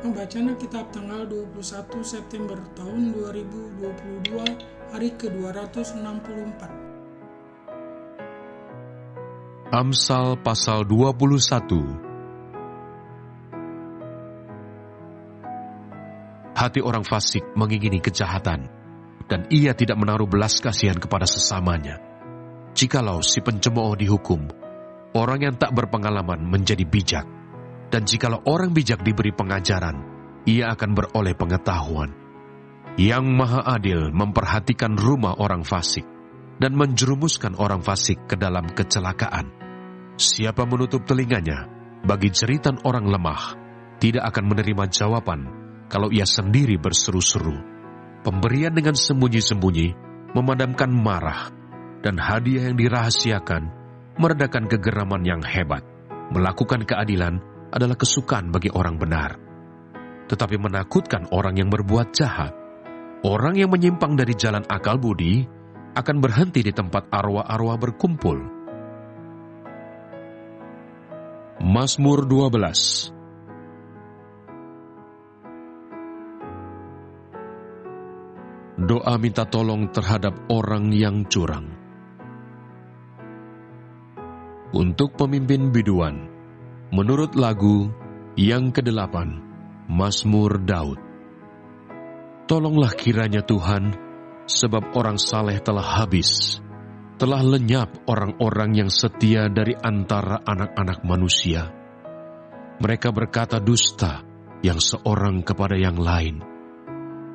Pembacaan Alkitab tanggal 21 September tahun 2022, hari ke-264. Amsal pasal 21. Hati orang fasik mengingini kejahatan, dan ia tidak menaruh belas kasihan kepada sesamanya. Jikalau si pencemooh dihukum, orang yang tak berpengalaman menjadi bijak. Dan jikalau orang bijak diberi pengajaran, ia akan beroleh pengetahuan. Yang Maha Adil memperhatikan rumah orang fasik, dan menjerumuskan orang fasik ke dalam kecelakaan. Siapa menutup telinganya bagi jeritan orang lemah, tidak akan menerima jawaban kalau ia sendiri berseru-seru. Pemberian dengan sembunyi-sembunyi memadamkan marah, dan hadiah yang dirahasiakan meredakan kegeraman yang hebat. Melakukan keadilan adalah kesukaan bagi orang benar, tetapi menakutkan orang yang berbuat jahat. Orang yang menyimpang dari jalan akal budi akan berhenti di tempat arwah-arwah berkumpul. Mazmur 12. Doa minta tolong terhadap orang yang curang. Untuk pemimpin biduan, menurut lagu yang ke-8, Mazmur Daud. Tolonglah kiranya Tuhan, sebab orang saleh telah habis, telah lenyap orang-orang yang setia dari antara anak-anak manusia. Mereka berkata dusta yang seorang kepada yang lain.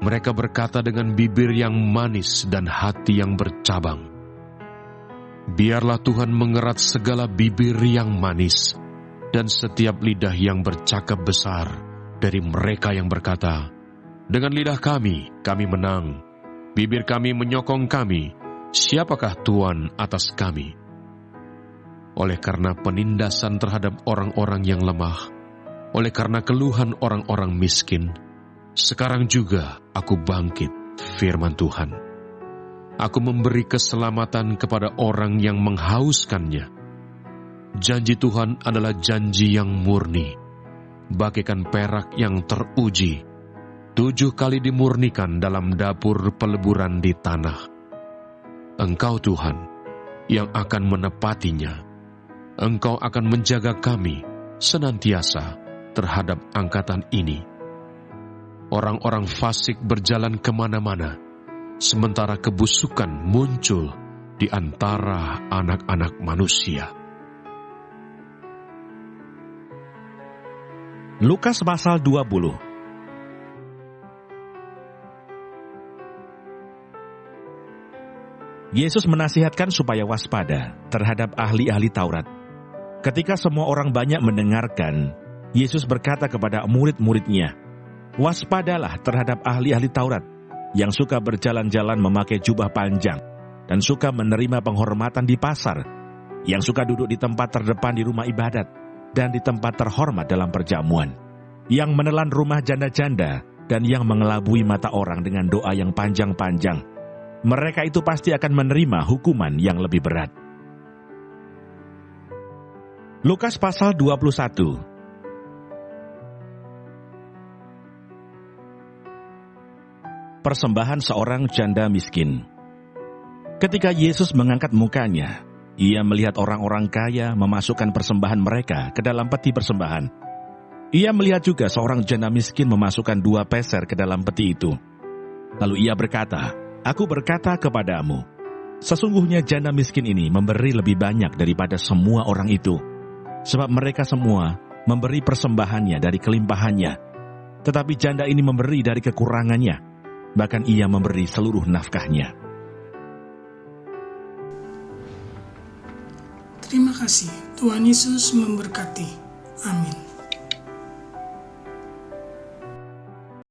Mereka berkata dengan bibir yang manis dan hati yang bercabang. Biarlah Tuhan mengerat segala bibir yang manis, dan setiap lidah yang bercakap besar dari mereka yang berkata, dengan lidah kami menang, bibir kami menyokong kami, siapakah Tuhan atas kami? Oleh karena penindasan terhadap orang-orang yang lemah, oleh karena keluhan orang-orang miskin, sekarang juga aku bangkit, firman Tuhan. Aku memberi keselamatan kepada orang yang menghauskannya. Janji Tuhan adalah janji yang murni, bagaikan perak yang teruji, 7 kali dimurnikan dalam dapur peleburan di tanah. Engkau Tuhan, yang akan menepatinya. Engkau akan menjaga kami senantiasa terhadap angkatan ini. Orang-orang fasik berjalan kemana-mana, sementara kebusukan muncul di antara anak-anak manusia. Lukas pasal 20. Yesus menasihatkan supaya waspada terhadap ahli-ahli Taurat. Ketika semua orang banyak mendengarkan, Yesus berkata kepada murid-muridnya, "Waspadalah terhadap ahli-ahli Taurat yang suka berjalan-jalan memakai jubah panjang dan suka menerima penghormatan di pasar, yang suka duduk di tempat terdepan di rumah ibadat dan di tempat terhormat dalam perjamuan, yang menelan rumah janda-janda dan yang mengelabui mata orang dengan doa yang panjang-panjang. Mereka itu pasti akan menerima hukuman yang lebih berat." Lukas pasal 21. Persembahan seorang janda miskin. Ketika Yesus mengangkat mukanya, ia melihat orang-orang kaya memasukkan persembahan mereka ke dalam peti persembahan. Ia melihat juga seorang janda miskin memasukkan 2 peser ke dalam peti itu. Lalu ia berkata, "Aku berkata kepadamu, sesungguhnya janda miskin ini memberi lebih banyak daripada semua orang itu. Sebab mereka semua memberi persembahannya dari kelimpahannya. Tetapi janda ini memberi dari kekurangannya, bahkan ia memberi seluruh nafkahnya." Terima kasih. Tuhan Yesus memberkati. Amin.